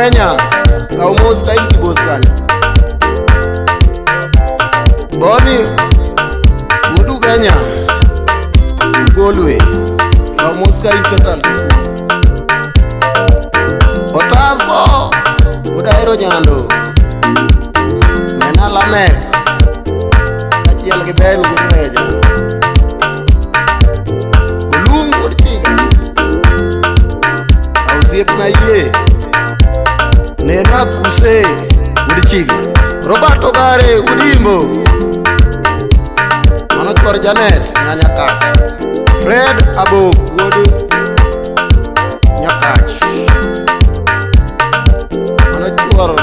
Kenya kaumos ka inki boskan Boni Udu Kenya Golwe kaumos ka in total Otaso Udairo nyando Mena lamek Kachiel kiben kumeja Ulum urchiga Ausiep na ye Nena kuse urchiga Roberto Gare udimbo Manokor Janet nyanyakach Fred Abok wodu nyakach Manokor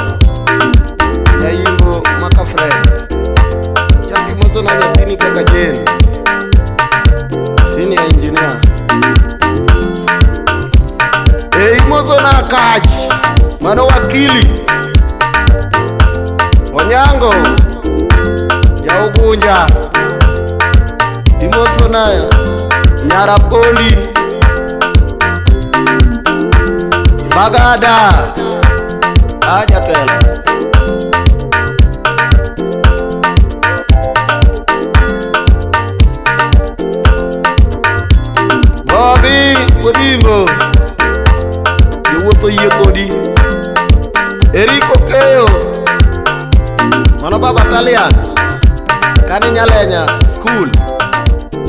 Nyayimbo maka Fred Chaki mozo na nyatini kaka Jane Senior engineer Mozo na kach Mano wakili Onyango Jaugunja Mozo na Nyarapondi Bagada Ajatel Bobby Odimbo Yuwoto Yekodi Eriko Keyo Mano baba Italian Kani Nyalenya School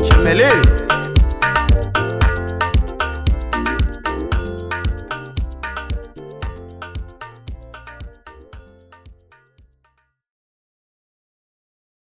Chimelil